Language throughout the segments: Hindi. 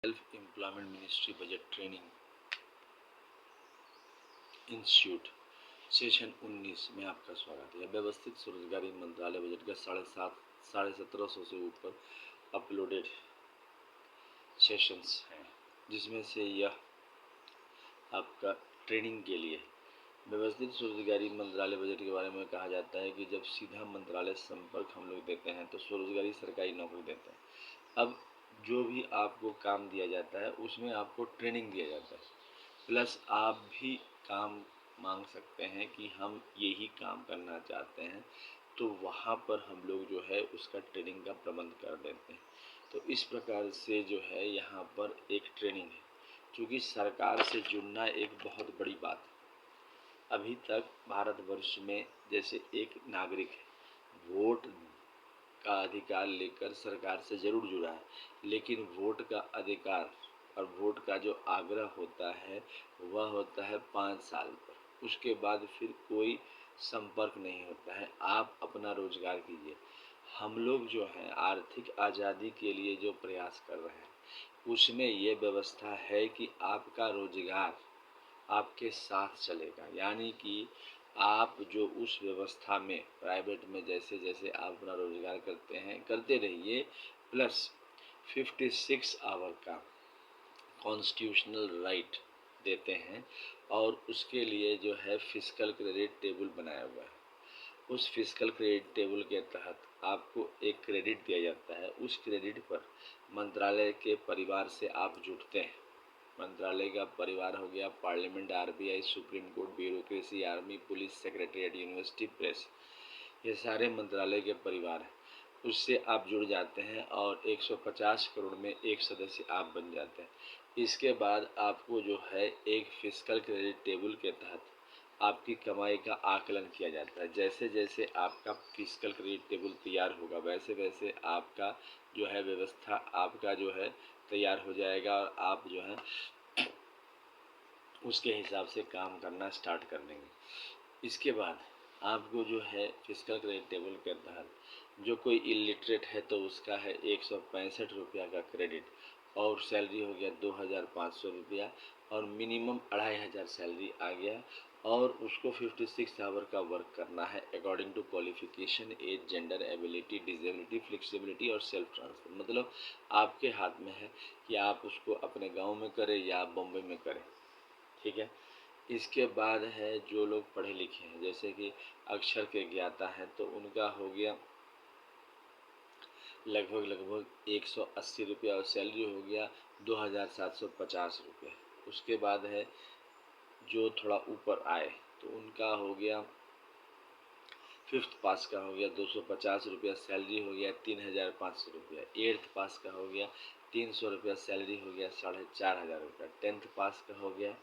Self employment ministry budget training institute session 19 में आपका स्वागत है। व्यवस्थित स्वरोजगारी मंत्रालय बजट का 1750 से ऊपर अपलोडेड सेशंस हैं, जिसमें से यह आपका ट्रेनिंग के लिए व्यवस्थित स्वरोजगारी मंत्रालय बजट के बारे में कहा जाता है कि जब सीधा मंत्रालय संपर्क हम लोग देते हैं तो स्वरोजगारी सरकारी नौकरी देते हैं। अब जो भी आपको काम दिया जाता है उसमें आपको ट्रेनिंग दिया जाता है, प्लस आप भी काम मांग सकते हैं कि हम यही काम करना चाहते हैं, तो वहाँ पर हम लोग जो है उसका ट्रेनिंग का प्रबंध कर देते हैं। तो इस प्रकार से जो है यहाँ पर एक ट्रेनिंग है, क्योंकि सरकार से जुड़ना एक बहुत बड़ी बात है। अभी तक भारतवर्ष में जैसे एक नागरिक है, वोट का अधिकार लेकर सरकार से ज़रूर जुड़ा है, लेकिन वोट का अधिकार और वोट का जो आग्रह होता है वह होता है 5 साल पर। उसके बाद फिर कोई संपर्क नहीं होता है। आप अपना रोजगार कीजिए। हम लोग जो हैं आर्थिक आज़ादी के लिए जो प्रयास कर रहे हैं उसमें ये व्यवस्था है कि आपका रोजगार आपके साथ चलेगा, यानी कि आप जो उस व्यवस्था में प्राइवेट में जैसे जैसे आप अपना रोजगार करते हैं करते रहिए, प्लस 56 आवर का कॉन्स्टिट्यूशनल राइट देते हैं और उसके लिए जो है फिस्कल क्रेडिट टेबल बनाया हुआ है। उस फिस्कल क्रेडिट टेबल के तहत आपको एक क्रेडिट दिया जाता है। उस क्रेडिट पर मंत्रालय के परिवार से आप जुड़ते हैं। मंत्रालय का परिवार हो गया parliament, RBI, supreme court, bureaucracy, army, police, secretariat, university, press, ये सारे मंत्रालय के परिवार हैं। उससे आप जुड़ जाते हैं और 150 करोड़ में एक सदस्य आप बन जाते हैं। इसके बाद आपको जो है एक फिस्कल क्रेडिट टेबल के तहत आपकी कमाई का आकलन किया जाता है। जैसे जैसे आपका फिस्कल क्रेडिट टेबल तैयार होगा वैसे वैसे आपका जो है व्यवस्था आपका जो है तैयार हो जाएगा और आप जो है उसके हिसाब से काम करना स्टार्ट कर देंगे। इसके बाद आपको जो है फिस्कल क्रेडिट टेबल के तहत जो कोई इलिटरेट है तो उसका है 165 रुपया का क्रेडिट और सैलरी हो गया 2500 रुपया और मिनिमम 2500 सैलरी आ गया और उसको 56 आवर का वर्क करना है according to qualification, age, gender, ability, disability, flexibility और सेल्फ ट्रांसफर। मतलब आपके हाथ में है कि आप उसको अपने गांव में करें या बॉम्बे में करें, ठीक है। इसके बाद है जो लोग पढ़े लिखे हैं जैसे कि अक्षर के ज्ञाता हैं तो उनका हो गया लगभग 180 रुपया और सैलरी हो गया 2750 रुपये। उसके बाद है जो थोड़ा ऊपर आए तो उनका हो गया फिफ्थ पास का हो गया 250 रुपया, सैलरी हो गया 3500 रुपया। एट्थ पास का हो गया 300 रुपया, सैलरी हो गया 4500 रुपया। टेंथ पास का हो गया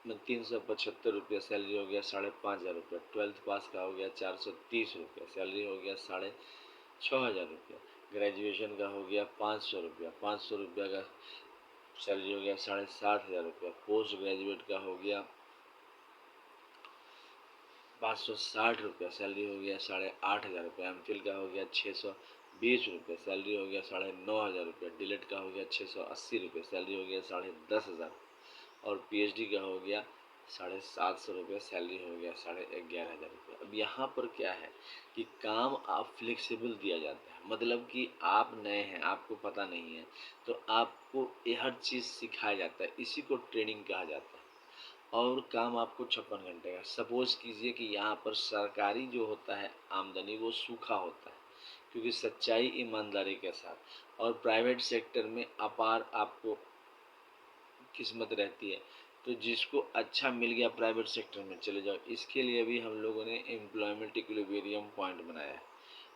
375 रुपया, सैलरी हो गया 5500 रुपया। ट्वेल्थ पास का हो गया 430 रुपया, सैलरी हो गया 6500 रुपया। ग्रेजुएशन का हो गया 500 रुपया, 500 रुपया का सैलरी हो गया 7500 रुपया। पोस्ट ग्रेजुएट का हो गया 560 रुपया, सैलरी हो गया 8500 रुपया। एमफिल का हो गया 620 रुपये, सैलरी हो गया 9500 रुपया। डिलेट का हो गया 680 रुपये, सैलरी हो गया 10,500 और पीएचडी का हो गया 750 रुपये, सैलरी हो गया 11,500 रुपये। अब यहाँ पर क्या है कि काम आप फ्लेक्सिबल दिया जाता है, मतलब कि आप नए हैं, आपको पता नहीं है, तो आपको ये हर चीज़ सिखाया जाता है। इसी को ट्रेनिंग कहा जाता है और काम आपको 56 घंटे का। सपोज कीजिए कि यहाँ पर सरकारी जो होता है आमदनी वो सूखा होता है, क्योंकि सच्चाई ईमानदारी के साथ, और प्राइवेट सेक्टर में अपार आपको किस्मत रहती है। तो जिसको अच्छा मिल गया प्राइवेट सेक्टर में चले जाओ। इसके लिए भी हम लोगों ने एम्प्लॉयमेंट इक्विलिब्रियम पॉइंट बनाया है।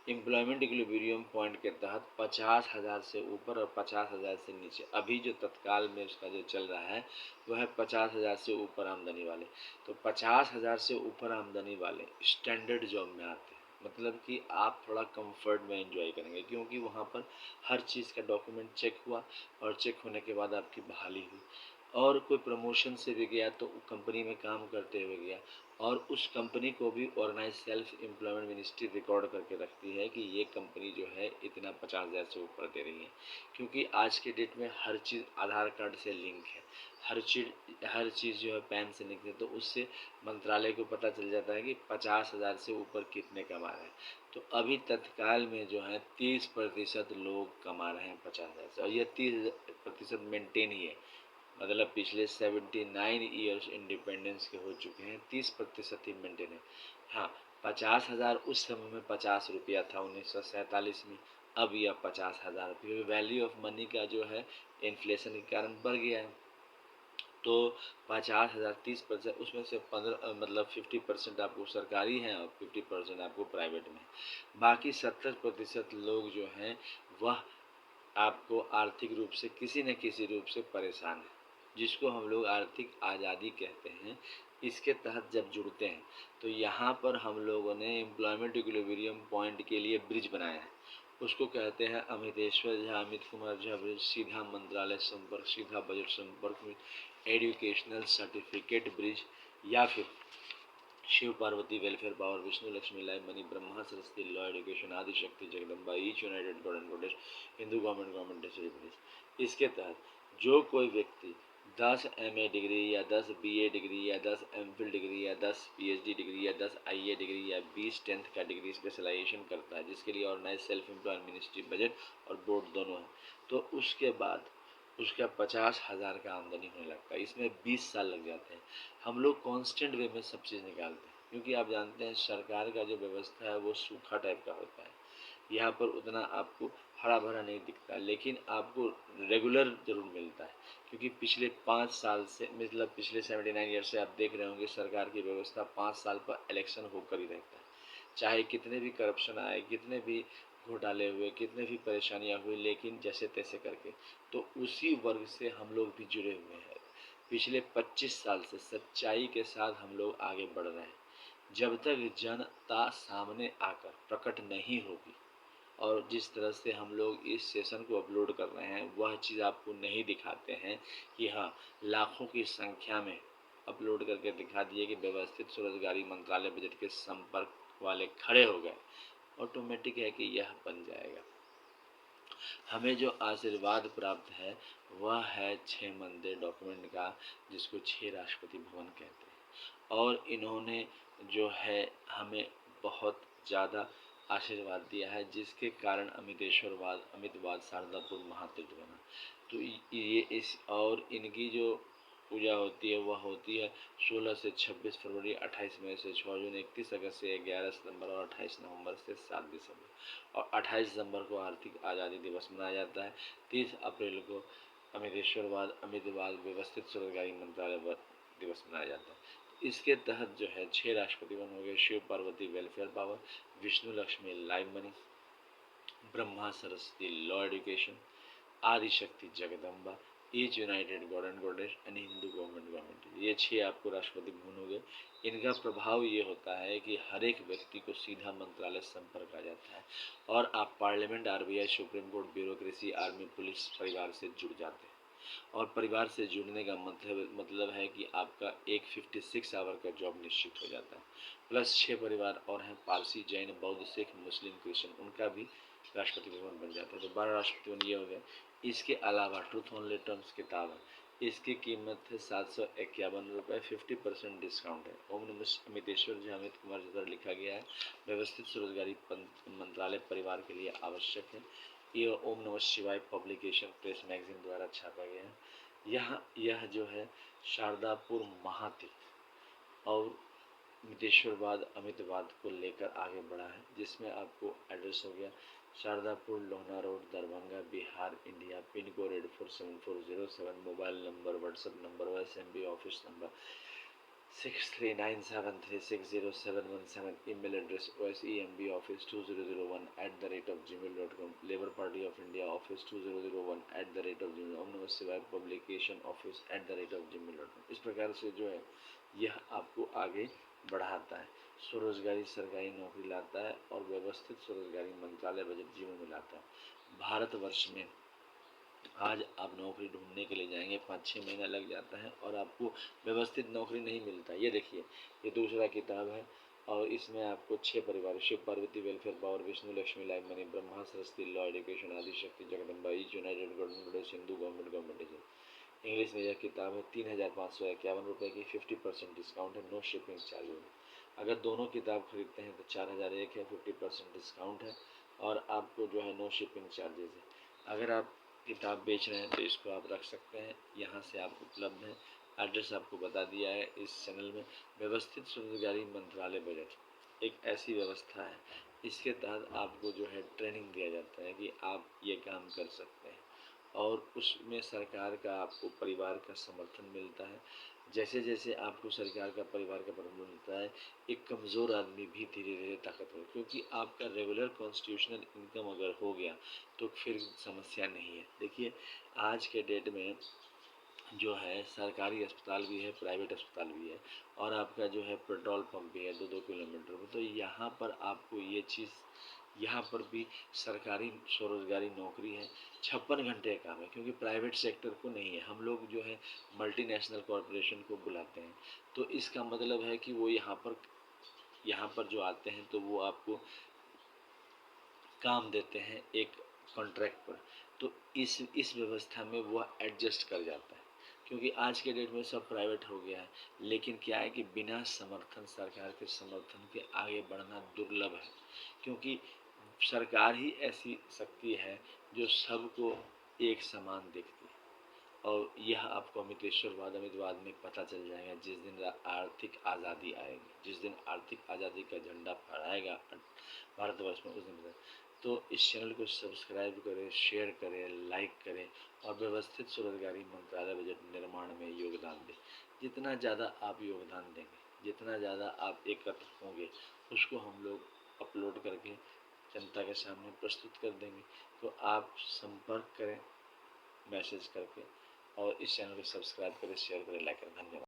एम्प्लॉयमेंट इक्विलिब्रियम पॉइंट के तहत 50,000 से ऊपर और 50,000 से नीचे, अभी जो तत्काल में उसका जो चल रहा है वह है 50,000 से ऊपर आमदनी वाले। तो 50,000 से ऊपर आमदनी वाले स्टैंडर्ड जॉब में आते हैं, मतलब कि आप थोड़ा कंफर्ट में एंजॉय करेंगे, क्योंकि वहाँ पर हर चीज़ का डॉक्यूमेंट चेक हुआ और चेक होने के बाद आपकी बहाली हुई। और कोई प्रमोशन से भी गया तो कंपनी में काम करते हुए गया और उस कंपनी को भी organize self employment ministry record करके रखती है कि ये कंपनी जो है इतना 50,000 से ऊपर दे रही है, क्योंकि आज के डेट में हर चीज़ आधार कार्ड से लिंक है, हर चीज़ जो है पैन से लिंक है, तो उससे मंत्रालय को पता चल जाता है कि 50,000 से ऊपर कितने कमा रहे हैं। तो अभी तत्काल में जो है 30% लोग कमा रहे हैं 50,000 से, और ये 30% मेंटेन ही है, मतलब पिछले 79 ईयर्स इंडिपेंडेंस के हो चुके हैं, 30% ही मेंटेन है। हाँ, 50,000 उस समय में 50 रुपया था 1947 में, अब यह 50,000 रुपये, वैल्यू ऑफ मनी का जो है इन्फ्लेशन के कारण बढ़ गया है। तो 50,000 30%, उसमें से 15 मतलब 50% आपको सरकारी है और 50% आपको प्राइवेट में। बाकी 70% लोग जो हैं वह आपको आर्थिक रूप से किसी न किसी रूप से परेशान है, जिसको हम लोग आर्थिक आज़ादी कहते हैं। इसके तहत जब जुड़ते हैं तो यहाँ पर हम लोगों ने एम्प्लॉयमेंट इक्विलिब्रियम पॉइंट के लिए ब्रिज बनाया है, उसको कहते हैं अमितेश्वर झा अमित कुमार झा ब्रिज, सीधा मंत्रालय संपर्क, सीधा बजट संपर्क में, एजुकेशनल सर्टिफिकेट ब्रिज, या फिर Shiva Parvati welfare power, Vishnu Lakshmi live money, Brahma Saraswati law education, Adi Shakti Jagadamba, each united god and goddess, Hindu government police. इसके तहत जो कोई व्यक्ति 10 MA डिग्री या 10 BA डिग्री या 10 MPhil डिग्री या 10 PhD डिग्री या 10 IA डिग्री या 20 10th का डिग्री स्पेशलाइजेशन करता है, जिसके लिए organize self employment ministry budget और बोर्ड दोनों है, तो उसके बाद उसका 50,000 का आमदनी होने लगता है। इसमें 20 साल लग जाते हैं। हम लोग कांस्टेंट वे में सब चीज़ निकालते हैं, क्योंकि आप जानते हैं सरकार का जो व्यवस्था है वो सूखा टाइप का होता है, यहाँ पर उतना आपको हरा भरा नहीं दिखता, लेकिन आपको रेगुलर ज़रूर मिलता है, क्योंकि पिछले 5 साल से, मतलब पिछले 79 ईयर से आप देख रहे होंगे सरकार की व्यवस्था 5 साल पर इलेक्शन होकर ही रहता है, चाहे कितने भी करप्शन आए, कितने भी घोटाले हुए, कितने भी परेशानियां हुई, लेकिन जैसे तैसे करके, तो उसी वर्ग से हम लोग भी जुड़े हुए हैं। पिछले 25 साल से सच्चाई के साथ हम लोग आगे बढ़ रहे हैं। जब तक जनता सामने आकर प्रकट नहीं होगी, और जिस तरह से हम लोग इस सेशन को अपलोड कर रहे हैं वह चीज़ आपको नहीं दिखाते हैं कि हाँ, लाखों की संख्या में अपलोड करके दिखा दिए कि व्यवस्थित स्वरोजगारी मंत्रालय बजट के संपर्क वाले खड़े हो गए, ऑटोमेटिक है कि यह बन जाएगा। हमें जो आशीर्वाद प्राप्त है वह है 6 मंदिर डॉक्यूमेंट का, जिसको 6 राष्ट्रपति भवन कहते हैं, और इन्होंने जो है हमें बहुत ज़्यादा आशीर्वाद दिया है, जिसके कारण अमितवाद शारदापुर महातीर्थ बना। तो ये इस और इनकी जो पूजा होती है वह होती है 16 से 26 फरवरी, 28 मई से 6 जून, 31 अगस्त से 11 सितंबर और 28 नवंबर से 7 दिसंबर, और 28 दिसंबर को आर्थिक आज़ादी दिवस मनाया जाता है। 30 अप्रैल को अमितवाद व्यवस्थित स्वरोजगारी मंत्रालय दिवस मनाया जाता है। इसके तहत जो है 6 राष्ट्रपति वन हो गए, Shiva Parvati welfare power, Vishnu Lakshmi live money, Brahma Saraswati law education, Adi Shakti Jagadamba, each united god and goddess and Hindu government. ये 6 आपको राष्ट्रपति भवन हो गए। इनका प्रभाव ये होता है कि हर एक व्यक्ति को सीधा मंत्रालय संपर्क आ जाता है, और आप parliament, RBI, supreme court, bureaucracy, army, police, परिवार से जुड़ जाते हैं। और परिवार से जुड़ने का मतलब है कि आपका एक 56 आवर का जॉब निश्चित हो जाता है, प्लस 6 परिवार और हैं, पारसी, जैन, बौद्ध, सिख, मुस्लिम, क्रिश्चियन, उनका भी राष्ट्रपति भवन बन जाता है। तो 12 राष्ट्रपति भवन ये हो गए। इसके अलावा ट्रूथ ओनली टर्म्स किताब है, इसकी कीमत है 751 रुपये, 50% डिस्काउंट है। ओम नमः अमितेश्वर जी अमित कुमार जी द्वारा लिखा गया है, व्यवस्थित स्वरोजगारी मंत्रालय परिवार के लिए आवश्यक है। ये ओम नमः शिवाय पब्लिकेशन प्रेस मैगजीन द्वारा छापा गया है। यह जो है शारदापुर महातीर्थ और मितेश्वरवाद अमितवाद को लेकर आगे बढ़ा है, जिसमें आपको एड्रेस हो गया Shardapur, Lohna road, Darbhanga, Bihar, India, pin code 847407, mobile number, WhatsApp number, OSMB office number 6397360717, email address osembofffice2001@gmail.com, labour party of India office 2001@gmail, ओम नमः शिवाय पब्लिकेशन ऑफिस @gmail.com। इस प्रकार से जो है यह आपको आगे बढ़ाता है, स्वरोजगारी सरकारी नौकरी लाता है, और व्यवस्थित स्वरोजगारी मंत्रालय बजट जीवन में लाता है। भारतवर्ष में आज आप नौकरी ढूंढने के लिए जाएंगे, 5-6 महीना लग जाता है और आपको व्यवस्थित नौकरी नहीं मिलता। ये देखिए, ये दूसरा किताब है और इसमें आपको 6 परिवार, Shiva Parvati welfare power, Vishnu Lakshmi life money, Brahma Saraswati law education, Adi Shakti Jagadamba is united government Sindhu government. English में यह किताब है 3,551 रुपये की, 50% डिस्काउंट है, नो शिपिंग चार्ज। अगर दोनों किताब खरीदते हैं तो 4,001 है, 50% डिस्काउंट है और आपको जो है नो शिपिंग चार्जेज है। अगर आप किताब बेच रहे हैं तो इसको आप रख सकते हैं, यहाँ से आप उपलब्ध हैं। एड्रेस आपको बता दिया है इस चैनल में। व्यवस्थित स्वरोजगारी मंत्रालय बजट एक ऐसी व्यवस्था है, इसके तहत आपको जो है ट्रेनिंग दिया जाता है कि आप ये काम कर सकते हैं और उसमें सरकार का आपको परिवार का समर्थन मिलता है। जैसे जैसे आपको सरकार का परिवार का समर्थन मिलता है, एक कमज़ोर आदमी भी धीरे धीरे ताकतवर, क्योंकि आपका रेगुलर कॉन्स्टिट्यूशनल इनकम अगर हो गया तो फिर समस्या नहीं है। देखिए, आज के डेट में जो है सरकारी अस्पताल भी है, प्राइवेट अस्पताल भी है और आपका जो है पेट्रोल पंप भी है 2-2 किलोमीटर पर। तो यहाँ पर आपको ये चीज़, यहाँ पर भी सरकारी स्वरोजगारी नौकरी है, 56 घंटे का काम है, क्योंकि प्राइवेट सेक्टर को नहीं है। हम लोग जो है मल्टीनेशनल कॉरपोरेशन को बुलाते हैं, तो इसका मतलब है कि वो यहाँ पर जो आते हैं तो वो आपको काम देते हैं एक कॉन्ट्रैक्ट पर। तो इस व्यवस्था में वो एडजस्ट कर जाता है, क्योंकि आज के डेट में सब प्राइवेट हो गया है। लेकिन क्या है कि बिना समर्थन, सरकार के समर्थन के आगे बढ़ना दुर्लभ है, क्योंकि सरकार ही ऐसी शक्ति है जो सबको एक समान देखती है। और यह आपको अमितवाद में पता चल जाएगा जिस दिन आर्थिक आज़ादी आएगी, जिस दिन आर्थिक आज़ादी का झंडा फहराएगा भारतवर्ष में, उस दिन। तो इस चैनल को सब्सक्राइब करें, शेयर करें, लाइक करें और व्यवस्थित स्वरोजगारी मंत्रालय बजट निर्माण में योगदान दें। जितना ज़्यादा आप योगदान देंगे, जितना ज़्यादा आप एकत्र होंगे, उसको हम लोग अपलोड करके जनता के सामने प्रस्तुत कर देंगे। तो आप संपर्क करें मैसेज करके और इस चैनल को सब्सक्राइब करें, शेयर करें, लाइक करें। धन्यवाद।